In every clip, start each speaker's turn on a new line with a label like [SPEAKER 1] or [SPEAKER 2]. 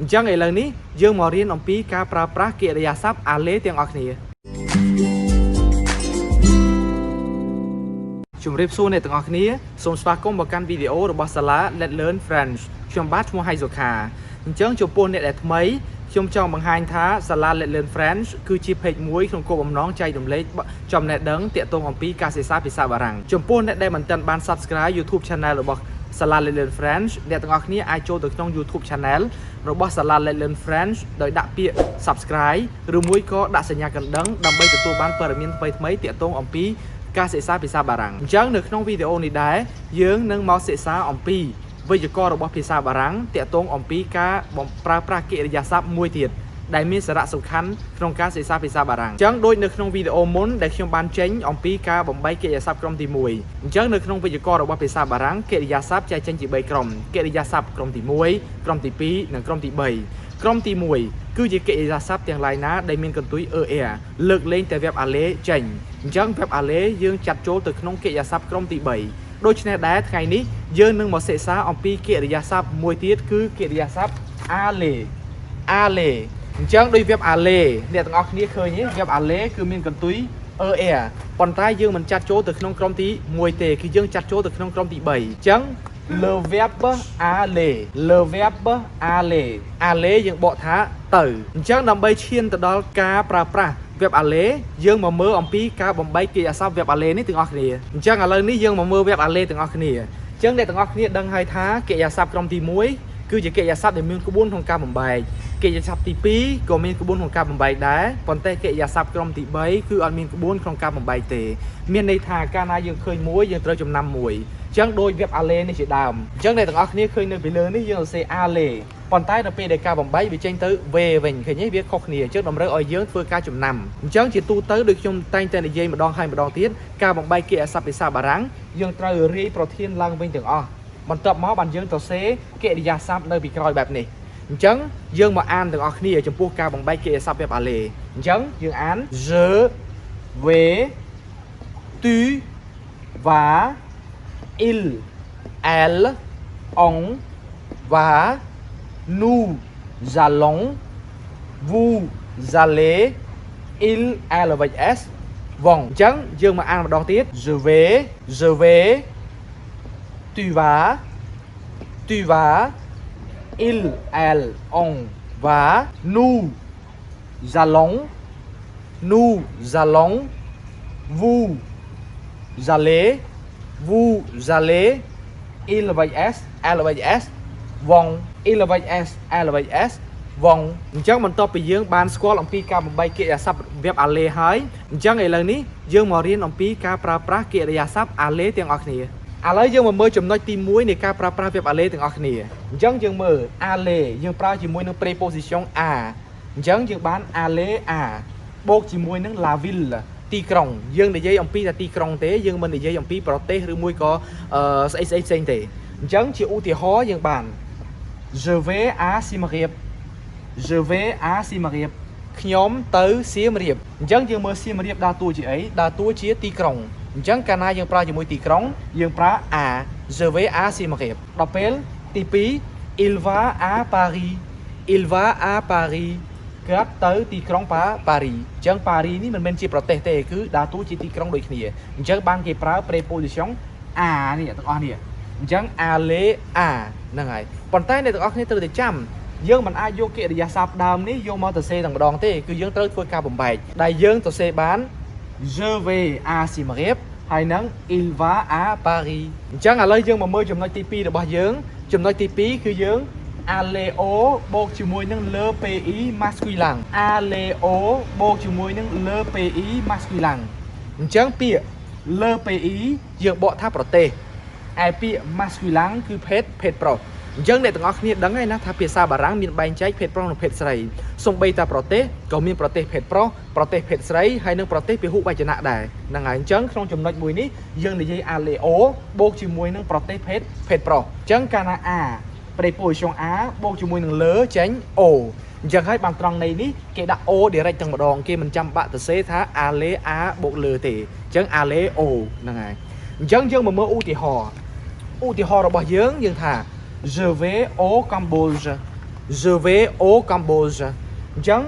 [SPEAKER 1] Chẳng ngày lần ní dương mò riêng ông pi ca pra pra kia để sắp ale tiếng ọc nè chúng rep su này tiếng ọc nè xong spa công một căn video của bác SALA Let's Learn French trong bát mua hay Sokha chẳng chụp pôn này đẹp mấy trong trong bằng hai tháng SALA Let's Learn French cứ chỉ page muối trong cô bấm nón chay đồng lấy trong này đấng tiện tông ông pi ca sẽ sát bị sao bà rằng trong pôn này đây mình tên ban subscribe YouTube channel của bác SALA Let's Learn French để tiếng ọc nè ai cho được trong YouTube channel robot SALA Let's Learn French ដោយដាក់ពាក្យ subscribe ឬមួយក៏ដាក់សញ្ញាកណ្ដឹងដើម្បីទទួលបានព័ត៌មានថ្មីៗទាក់ទងអំពីការសិក្សាភាសាបារាំងអញ្ចឹងនៅក្នុងវីដេអូនេះដែរយើងនឹងមកសិក្សាអំពីវេយ្យាករណ៍របស់ភាសាបារាំងទាក់ទងអំពីការប្រើប្រាស់កិរិយាសព្ទមួយទៀតដែលមានសារៈសំខាន់ក្នុងការសិក្សាភាសាបារាំងអញ្ចឹងដូចនៅក្នុងវីដេអូមុនដែលខ្ញុំបានចេញអំពីការបំបីកិរិយាសព្ទក្រុមទី1អញ្ចឹងនៅក្នុងវេយ្យាករណ៍របស់ភាសាបារាំងកិរិយាសព្ទចែកចេញជា3ក្រុមកិរិយាសព្ទក្រុមទី1ក្រុមទី2និងក្រុមទី3ក្រុមទី1គឺជាកិរិយាសព្ទទាំងឡាយណាដែលមានកន្ទុយ er លើកលែងតែ verbe aller ចេញអញ្ចឹង verbe aller យើងចាត់ចូលទៅក្នុងកិរិយាសព្ទក្រុមទី3ដូច្នេះដែរថ្ងៃនេះយើងនឹងមកសិក្សាអំពីកិរិយាសព្ទមួយទៀតគឺកិរិយាសព្ទ aller អញ្ចឹងដោយ verbe aller អ្នកទាំងអស់គ្នាឃើញទេ verbe aller គឺមានកន្ទុយ er ប៉ុន្តែយើងមិនចាត់ចូលទៅក្នុងក្រុមទី1ទេគឺយើងចាត់ចូលទៅក្នុងក្រុមទី3អញ្ចឹង le verbe aller យើងបកថាទៅអញ្ចឹងដើម្បីឈានទៅដល់ការប្រើប្រាស់ verbe aller យើងមកមើលអំពីការបំបីកិរិយាសព្ទ verbe aller នេះទាំងអស់គ្នាអញ្ចឹងឥឡូវនេះយើងមកមើល verbe aller ទាំងអស់គ្នាអញ្ចឹងអ្នកទាំងអស់គ្នាដឹងហើយថាកិរិយាសព្ទក្រុមទី1គឺជាកិរិយាសព្ទដែលមានក្បួនក្នុងការបំបែកកិរិយាសព្ទទី2ក៏មានក្បួនក្នុងការបំបែកដែរប៉ុន្តែកិរិយាសព្ទក្រុមទី3គឺអត់មានក្បួនក្នុងការបំបែកទេមានន័យថាកាលណាយើងឃើញមួយយើងត្រូវចំណាំមួយអញ្ចឹងដូច verbe aller នេះជាដើមអញ្ចឹងអ្នកទាំងអស់គ្នាឃើញនៅពីលើនេះយើងសរសេរ aller ប៉ុន្តែដល់ពេលដែលការបំបែកវាចេញទៅ v វិញឃើញទេវាខុសគ្នាអញ្ចឹងតម្រូវឲ្យយើងធ្វើការចំណាំអញ្ចឹងជាទូទៅដូចខ្ញុំតែងតែនិយាយម្ដងហើយម្ដងទៀតការបំបែកកិរិយាសព្ទភាសាបារាំងយើងត្រូវរាយប្រធានឡើងវិញទាំងអស់បន្ទាប់មកបានយើងទៅសេកិរិយាសព្ទនៅពីក្រោយបែបនេះអញ្ចឹងយើងមកអានទាំងអស់គ្នាចំពោះការបំបែកកិរិយាសព្ទ verbe aller អញ្ចឹងយើងអាន je vais tu vas il elle on va nous allons vous allez il elle avec s វងអញ្ចឹងយើងមកអានម្ដងទៀត je vais tu vas il elle on va nous allons vous allez il avec s elle avec s វង il avec s elle avec s វងអញ្ចឹងបន្ទាប់ពីយើងបានស្គាល់អំពីការបំបីកិរិយាសព្ទ verbe aller ហើយអញ្ចឹងឥឡូវនេះយើងមករៀនអំពីការប្រើប្រាស់កិរិយាសព្ទ aller ទាំងអស់គ្នាឥឡូវយើងមកមើលចំណុចទី1នៃការប្រើប្រាស់ verbe aller ទាំងអស់គ្នាអញ្ចឹងយើងមើល aller យើងប្រើជាមួយនឹង preposition a អញ្ចឹងយើងបាន aller a បូកជាមួយនឹង la ville ទីក្រុងយើងនិយាយអំពីតែទីក្រុងទេយើងមិននិយាយអំពីប្រទេសឬមួយក៏ស្អីផ្សេងទេអញ្ចឹងជាឧទាហរណ៍យើងបាន je vais à Siem Reap ខ្ញុំទៅសៀមរាបអញ្ចឹងយើងមើលសៀមរាបដើរតួជាអីដើរតួជាទីក្រុងអញ្ចឹងកាលណាយើងប្រើជាមួយទីក្រុងយើងប្រើ a je vais à Siem Reap ដល់ពេលទី2 il va à Paris គាត់ទៅទីក្រុងប៉ារីអញ្ចឹងប៉ារីនេះមិនមែនជាប្រទេសទេគឺដើរតួជាទីក្រុងដូចគ្នាអញ្ចឹងបានគេប្រើ preposition a នេះទាំងអស់នេះអញ្ចឹង aller a ហ្នឹងហើយប៉ុន្តែអ្នកទាំងអស់គ្នាត្រូវតែចាំយើងមិនអាចយកកិរិយាសព្ទដើមនេះយកមកទៅសេតែម្ដងទេគឺយើងត្រូវធ្វើការបំបែកដែលយើងទៅសេបាន je vais à Siem Reap ហើយនឹង il va à Paris អញ្ចឹងឥឡូវយើងមកមើលចំណុចទី2របស់យើងចំណុចទី2គឺយើង alleo បូកជាមួយនឹង le pays masculin alleo បូកជាមួយនឹង le pays masculin អញ្ចឹងពាក្យ le pays យើងបកថាប្រទេសឯពាក្យ masculin គឺភេទប្រុសអញ្ចឹងអ្នកទាំងអស់គ្នាដឹងហើយណាថាភាសាបារាំងមានបែងចែកភេទប្រុសនិងភេទស្រីសូម្បីតែប្រទេសក៏មានប្រទេសភេទប្រុសប្រទេសភេទស្រីហើយនិងប្រទេសពហុវចនៈដែរហ្នឹងហើយអញ្ចឹងក្នុងចំណុចមួយនេះយើងនិយាយ alleo បូកជាមួយនឹងប្រទេសភេទប្រុសអញ្ចឹងកាលណា a preposition a បូកជាមួយនឹង le ចេញ o អញ្ចឹងហើយបានត្រង់ន័យនេះគេដាក់ o direct ទាំងម្ដងគេមិនចាំបាក់ទៅសេថា aller a បូក le ទេអញ្ចឹង alleo ហ្នឹងហើយអញ្ចឹងយើងមកមើលឧទាហរណ៍របស់យើងថា je vais au Cambodge je vais au Cambodge អញ្ចឹង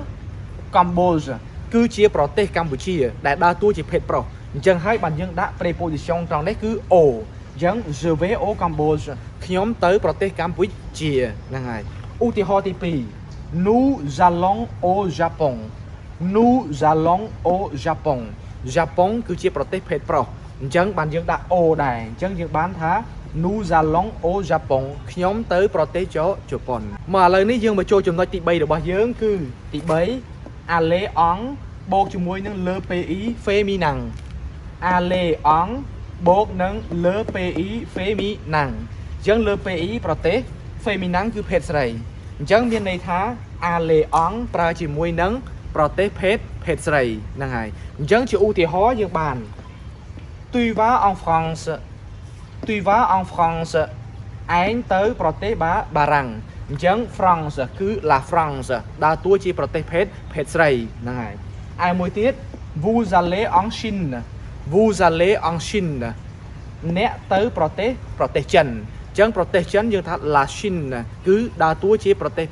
[SPEAKER 1] Cambodge គឺជាប្រទេសកម្ពុជាដែលដើរតួជាភេទប្រុសអញ្ចឹងហើយបានយើងដាក់ preposition ត្រង់នេះគឺ au អញ្ចឹង je vais au Cambodge ខ្ញុំទៅប្រទេសកម្ពុជាហ្នឹងហើយឧទាហរណ៍ទី2 nous allons au Japon nous allons au Japon Japon គឺជាប្រទេសភេទប្រុសអញ្ចឹងបានយើងដាក់ au ដែរអញ្ចឹងយើងបានថា nous allons au Japon ខ្ញុំទៅប្រទេសជប៉ុនមកឥឡូវនេះយើងមកចូលចំណុចទី3របស់យើងគឺទី3 aller en បូកជាមួយនឹង le pays féminin aller en បូកនឹង le pays féminin អញ្ចឹង le pays ប្រទេស féminin គឺភេទស្រីអញ្ចឹងមានន័យថា aller en ប្រើជាមួយនឹងប្រទេសភេទស្រីហ្នឹងហើយអញ្ចឹងជាឧទាហរណ៍យើងបាន tu vas en France tu vas en France ឯងទៅប្រទេសបារាំងអញ្ចឹង France គឺ la France ដើរតួជាប្រទេសភេទស្រីហ្នឹងហើយឯមួយទៀត vous allez en Chine vous allez en Chine អ្នកទៅប្រទេសចិនអញ្ចឹងប្រទេសចិនយើងថា la Chine គឺដើរតួជាប្រទេស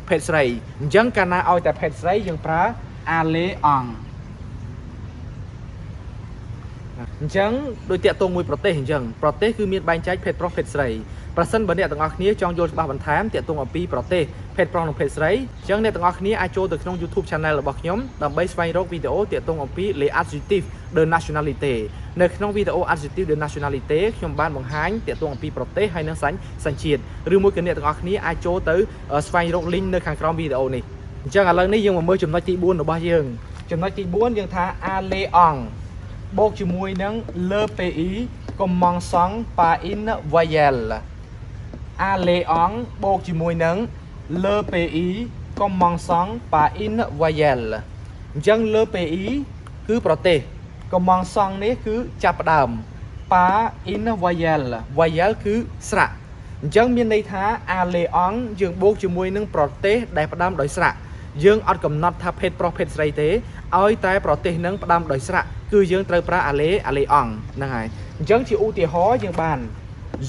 [SPEAKER 1] ភេទស្រីអញ្ចឹងកាលណាឲ្យតែភេទស្រីយើងប្រើ aller en អញ្ចឹងដោយតាក់ទងមួយប្រទេសអញ្ចឹងប្រទេសគឺមានបែងចែកភេទប្រុសភេទស្រីប្រសិនបើអ្នកទាំងអស់គ្នាចង់យល់ច្បាស់បន្ថែមតាក់ទងអំពីប្រទេសភេទប្រុសនិងភេទស្រីអញ្ចឹងអ្នកទាំងអស់គ្នាអាចចូលទៅក្នុង YouTube Channel របស់ខ្ញុំដើម្បីស្វែងរកវីដេអូតាក់ទងអំពី les adjectifs de nationalité នៅក្នុងវីដេអូ adjectifs de nationalité ខ្ញុំបានបង្ហាញតាក់ទងអំពីប្រទេសហើយនិងសញ្ជាតិឬមួយក៏អ្នកទាំងអស់គ្នាអាចចូលទៅស្វែងរក link នៅខាងក្រោមវីដេអូនេះអញ្ចឹងឥឡូវនេះយើងមកមើលចំណុចទី4របស់យើងចំណុចទី4យើងថា aller en បូកជាមួយនឹង le pays commençant par une voyelle aller en បូកជាមួយនឹង le pays commençant par une voyelle អញ្ចឹង le pays គឺប្រទេស commençant នេះគឺចាប់ផ្ដើម par une voyelle voyelle គឺស្រៈអញ្ចឹងមានន័យថា aller en យើងបូកជាមួយនឹងប្រទេសដែលផ្ដើមដោយស្រៈយើងអត់កំណត់ថាភេទប្រុសភេទស្រីទេឲ្យតែប្រទេសនឹងផ្ដើមដោយស្រៈគឺយើងត្រូវប្រើ aller en ហ្នឹងហើយអញ្ចឹងជាឧទាហរណ៍យើងបាន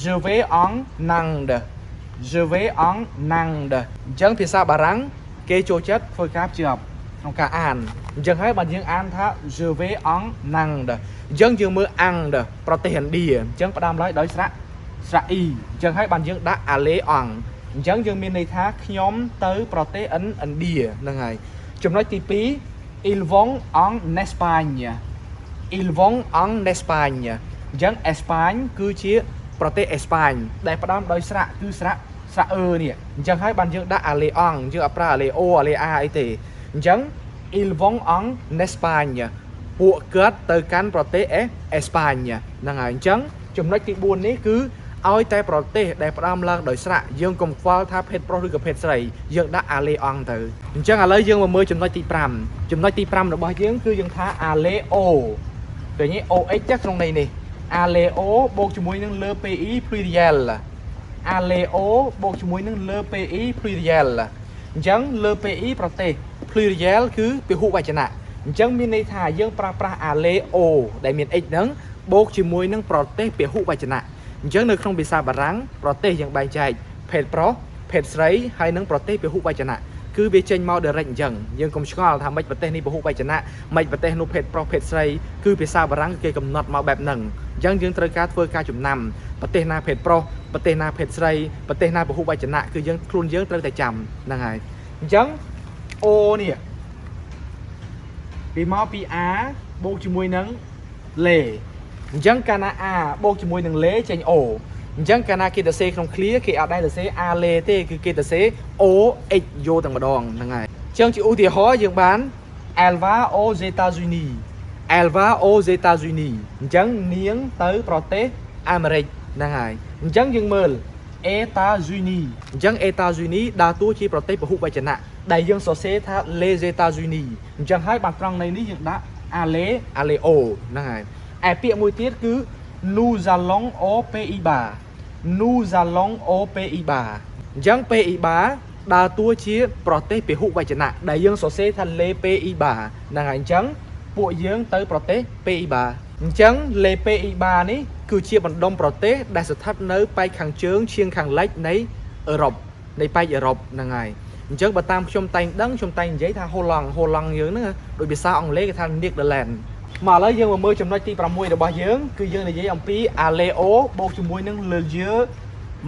[SPEAKER 1] je vais en Inde je vais en Inde អញ្ចឹងភាសាបារាំងគេចូលចិត្តធ្វើការភ្ជាប់ក្នុងការអានអញ្ចឹងហើយបើយើងអានថា je vais en Inde អញ្ចឹងយើងមើល Inde ប្រទេសឥណ្ឌាអញ្ចឹងផ្ដើមឡើយដោយស្រៈអ៊ីអញ្ចឹងហើយបានយើងដាក់ aller en អញ្ចឹងយើងមានន័យថាខ្ញុំទៅប្រទេសឥណ្ឌាហ្នឹងហើយចំណុចទី2 ils vont en Espagne ils vont en Espagne អញ្ចឹង Espagne គឺជាប្រទេសអេស្ប៉ាញដែលផ្ដើមដោយស្រៈគឺស្រៈអឺនេះអញ្ចឹងហើយបានយើងដាក់ aller en យើងអត់ប្រើ aller o aller a អីទេអញ្ចឹង ils vont en Espagne ពួកគាត់ទៅកាន់ប្រទេសអេស្ប៉ាញហ្នឹងហើយអញ្ចឹងចំណុចទី4នេះគឺឲ្យតែប្រទេសដែលផ្ដើមឡើងដោយស្រៈយើងកុំខ្វល់ថាភេទប្រុសឬក៏ភេទស្រីយើងដាក់ aller en ទៅអញ្ចឹងឥឡូវយើងមកមើលចំណុចទី5ចំណុចទី5របស់យើងគឺយើងថា aller o ឃើញទេ OX ចាស់ក្នុងន័យនេះ aller o បូកជាមួយនឹង le pays pluriel aller o បូកជាមួយនឹង le pays pluriel អញ្ចឹង le pays ប្រទេស pluriel គឺពហុវចនៈអញ្ចឹងមានន័យថាយើងប្រើប្រាស់ aller o ដែលមាន x ហ្នឹងបូកជាមួយនឹងប្រទេសពហុវចនៈអញ្ចឹងនៅក្នុងភាសាបារាំងប្រទេសយើងបែងចែកភេទប្រុសភេទស្រីហើយនិងប្រទេសពហុវចនៈគឺវាចេញមក direct អញ្ចឹងយើងកុំឆ្ងល់ថាម៉េចប្រទេសនេះពហុវចនៈម៉េចប្រទេសនោះភេទប្រុសភេទស្រីគឺភាសាបារាំងគេកំណត់មកបែបហ្នឹងអញ្ចឹងយើងត្រូវការធ្វើការចំណាំប្រទេសណាភេទប្រុសប្រទេសណាភេទស្រីប្រទេសណាពហុវចនៈគឺយើងខ្លួនយើងត្រូវតែចាំហ្នឹងហើយអញ្ចឹង O នេះពីមកពី A បូកជាមួយនឹង Le អញ្ចឹងកាលណា A បូកជាមួយនឹង Le ចេញ O អញ្ចឹងកាលណាគេទៅសេក្នុង clear គេអត់ដែរទៅសេ aller ទេគឺគេទៅសេ OX យកតែម្ដងហ្នឹងហើយអញ្ចឹងជាឧទាហរណ៍យើងបាន elle va aux États-Unis elle va aux États-Unis អញ្ចឹងនាងទៅប្រទេសអាមេរិកហ្នឹងហើយអញ្ចឹងយើងមើល États-Unis អញ្ចឹង États-Unis ដើរតួជាប្រទេសពហុវចនៈដែលយើងសរសេរថា les États-Unis អញ្ចឹងហើយបានត្រង់ន័យនេះយើងដាក់ aller o ហ្នឹងហើយឯពាក្យមួយទៀតគឺ nous allons aux Pays-Bas nous allons aux Pays-Bas អញ្ចឹង Pays-Bas ដើរតួជាប្រទេសពហុវចនៈដែលយើងសរសេរថា les Pays-Bas ហ្នឹងហើយអញ្ចឹងពួកយើងទៅប្រទេស Pays-Bas អញ្ចឹង les Pays-Bas នេះគឺជាបណ្ដុំប្រទេសដែលស្ថិតនៅប៉ែកខាងជើងឈៀងខាងលិចនៃអឺរ៉ុបនៃប៉ែកអឺរ៉ុបហ្នឹងហើយ ចឹងបើតាមខ្ញុំតែងដឹងខ្ញុំតែងនិយាយថា Holland យើងហ្នឹងដោយភាសាអង់គ្លេសគេថា Netherlands មកឥឡូវយើងមកមើលចំណុចទី6របស់យើងគឺយើងនិយាយអំពី Aleo បូកជាមួយនឹង le lieu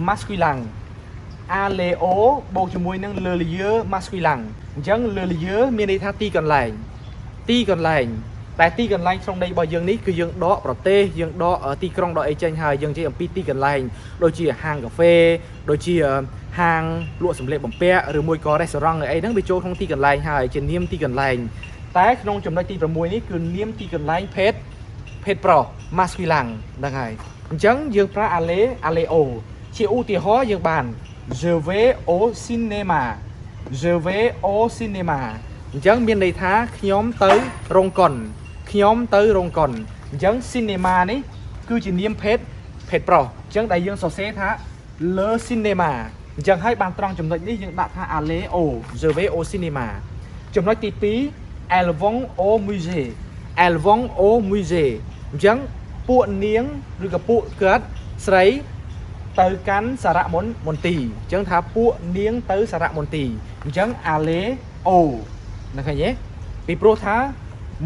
[SPEAKER 1] masculin Aleo បូកជាមួយនឹង le lieu masculin អញ្ចឹង le lieu មានន័យថាទីកន្លែងតែទីកន្លែងក្នុងន័យរបស់យើងនេះគឺយើងដកប្រទេសយើងដកទីក្រុងដកអីចេញហើយយើងនិយាយអំពីទីកន្លែងដូចជាហាងកាហ្វេដូចជាហាងលក់សម្លៀកបំពាក់ឬមួយក៏ restaurant អីហ្នឹងវាចូលក្នុងទីកន្លែងហើយជានាមទីកន្លែងតែក្នុងចំណុចទី6នេះគឺនាមទីកន្លែងភេទប្រុស masculin ហ្នឹងហើយអញ្ចឹងយើងប្រើ aleo ជាឧទាហរណ៍យើងបាន je vais au cinéma អញ្ចឹងមានន័យថាខ្ញុំទៅរោងកុនអញ្ចឹង cinema នេះគឺជានាមភេទប្រុសអញ្ចឹងដែលយើងសរសេរថា le cinéma អញ្ចឹងហើយបានត្រង់ចំណុចនេះយើងដាក់ថា aleo je vais au cinéma ចំណុចទី2 elles vont au musée អញ្ចឹងពួកនាងឬក៏ពួកគាត់ស្រីទៅកាន់សារមន្ទីរអញ្ចឹងថាពួកនាងទៅសារមន្ទីរអញ្ចឹង aleo ណាឃើញទេពីព្រោះថា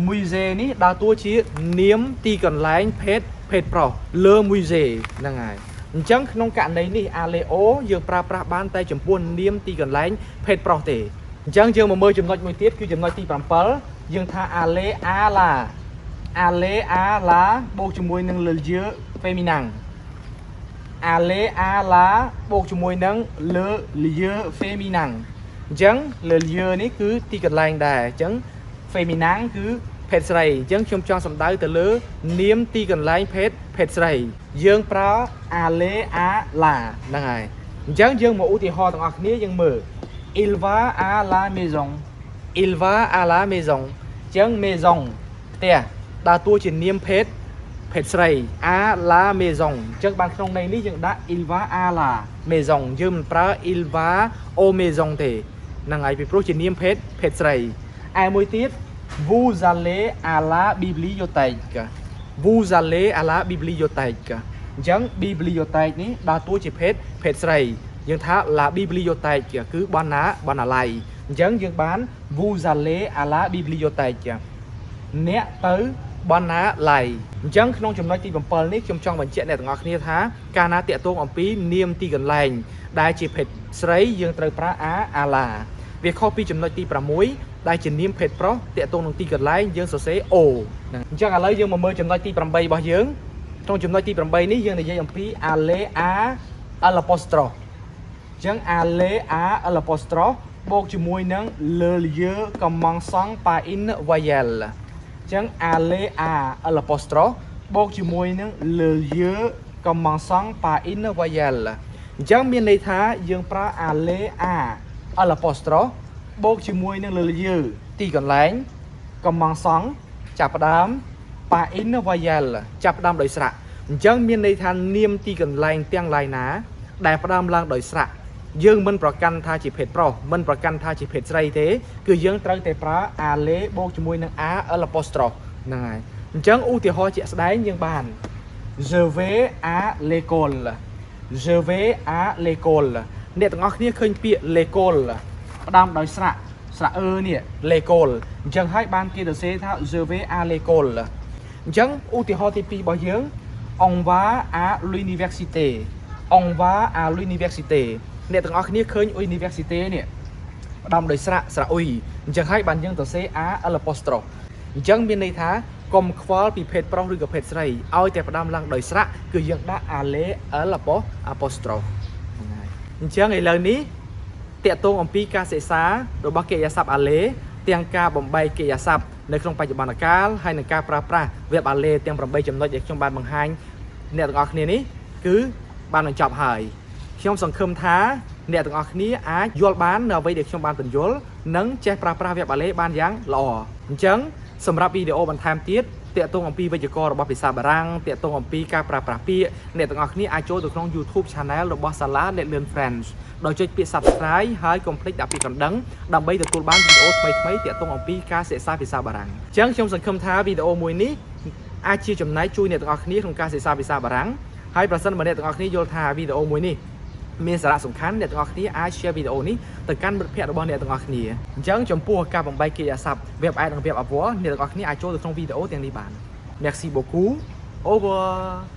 [SPEAKER 1] musée នេះដើរតួជានាមទីកន្លែងភេទប្រុស le musée ហ្នឹងហើយអញ្ចឹងក្នុងករណីនេះ aleo យើងប្រើប្រាស់បានតែចំពោះនាមទីកន្លែងភេទប្រុសទេអញ្ចឹងយើងមកមើលចំណុចមួយទៀតគឺចំណុចទី7យើងថា ale ala បូកជាមួយនឹង le lieu féminin ale ala បូកជាមួយនឹង le lieu féminin អញ្ចឹង le lieu នេះគឺទីកន្លែងដែរអញ្ចឹង féminin គឺភេទស្រីអញ្ចឹងខ្ញុំចង់សំដៅទៅលើនាមទីកន្លែងភេទស្រីយើងប្រើ ale ala ហ្នឹងហើយអញ្ចឹងយើងមកឧទាហរណ៍ទាំងអស់គ្នាយើងមើល il va à la maison អញ្ចឹង maison ផ្ទះដើរតួជានាមភេទស្រី à la maison អញ្ចឹងបានក្នុងន័យនេះយើងដាក់ il va à la maison យើងមិនប្រើ il va au maison ទេហ្នឹងហើយពីព្រោះជានាមភេទស្រីឯមួយទៀត vous allez à la bibliothèque អញ្ចឹង bibliothèque នេះដើរតួជាភេទស្រីយើងថា la bibliothèque គឺបណ្ណាល័យអញ្ចឹងយើងបាន vous allez à la bibliothèque អ្នកទៅបណ្ណាល័យអញ្ចឹងក្នុងចំណុចទី7នេះខ្ញុំចង់បញ្ជាក់អ្នកទាំងអស់គ្នាថាកាលណាតាក់ទងអំពីនាមទីកន្លែងដែលជាភេទស្រីយើងត្រូវប្រើ ala វាខុសពីចំណុចទី6ដែលជានាមភេទប្រុសតាក់ទងនឹងទីកន្លែងយើងសរសេរ o អញ្ចឹងឥឡូវយើងមកមើលចំណុចទី8របស់យើងក្នុងចំណុចទី8នេះយើងនិយាយអំពី ale a l'apostrophe អញ្ចឹង ale a l'apostrophe បូកជាមួយនឹង le lieu commençant par une voyelle អញ្ចឹង ale a l'apostrophe បូកជាមួយនឹង le lieu commençant par une voyelle អញ្ចឹងមានន័យថាយើងប្រើ ale a l'apostrophe បូកជាមួយនឹង le lieu ទីកន្លែង commençant ចាប់ផ្ដើម par une voyelle ចាប់ផ្ដើមដោយស្រៈអញ្ចឹងមានន័យថានាមទីកន្លែងទាំងឡាយណាដែលផ្ដើមឡើងដោយស្រៈយើងមិនប្រកាន់ថាជាភេទប្រុសមិនប្រកាន់ថាជាភេទស្រីទេគឺយើងត្រូវតែប្រើ ale បូកជាមួយនឹង a l'apostrophe ហ្នឹងហើយអញ្ចឹងឧទាហរណ៍ជាក់ស្ដែងយើងបាន je vais à l'école អ្នកទាំងអស់គ្នាឃើញពាក្យ l'école ផ្ដើមដោយស្រៈនេះ l'école អញ្ចឹងហើយបានគេសរសេរថា je vais à l'école អញ្ចឹងឧទាហរណ៍ទី2របស់យើង on va à l'université អ្នកទាំងអស់គ្នាឃើញ université នេះផ្ដើមដោយស្រៈអ៊ុយអញ្ចឹងហើយបានយើងសរសេរ a l'apostrophe អញ្ចឹងមានន័យថាកុំខ្វល់ពីភេទប្រុសឬក៏ភេទស្រីឲ្យតែផ្ដើមឡើងដោយស្រៈគឺយើងដាក់ ale l'apostrophe អញ្ចឹងឥឡូវនេះតាក់ទងអំពីការសិក្សារបស់កិរិយាសព្ទ ale ទាំងការបំបែកកិរិយាសព្ទនៅក្នុងបច្ចុប្បន្នកាលហើយនឹងការប្រើប្រាស់ Verbe Aller ទាំង8ចំណុចដែលខ្ញុំបានបង្ហាញអ្នកទាំងអស់គ្នានេះគឺបានបញ្ចប់ហើយខ្ញុំសង្ឃឹមថាអ្នកទាំងអស់គ្នាអាចយល់បាននៅអ្វីដែលខ្ញុំបានបញ្យល់និងចេះប្រើប្រាស់ Verbe Aller បានយ៉ាងល្អអញ្ចឹងសម្រាប់វីដេអូបន្ថែមទៀតតាក់ទងអំពីវេយ្យាករណ៍របស់ភាសាបារាំងតាក់ទងអំពីការប្រើប្រាស់ពាក្យអ្នកទាំងអស់គ្នាអាចចូលទៅក្នុង YouTube Channel របស់ SALA Let's Learn French ដោយចុចពាក្យ Subscribe ហើយកុំភ្លេចដាក់ពាក្យកណ្ដឹងដើម្បីទទួលបានវីដេអូថ្មីៗតាក់ទងអំពីការសិក្សាភាសាបារាំងអញ្ចឹងខ្ញុំសង្ឃឹមថាវីដេអូមួយនេះអាចជាចំណែកជួយអ្នកទាំងអស់គ្នាក្នុងការសិក្សាភាសាបារាំងហើយប្រសិនបើអ្នកទាំងអស់គ្នាយល់ថាវីដេអូមួយនេះ មានសារៈសំខាន់អ្នកទាំងអស់គ្នាអាច share វីដេអូនេះទៅកាន់មិត្តភ័ក្តិរបស់អ្នកទាំងអស់គ្នាអញ្ចឹងចំពោះការបំបីកិរិយាសព្ទ Verbe Aller និង Verbe Avoir អ្នកទាំងអស់គ្នាអាចចូលទៅក្នុងវីដេអូទាំងនេះបាន Merci beaucoup. Au revoir.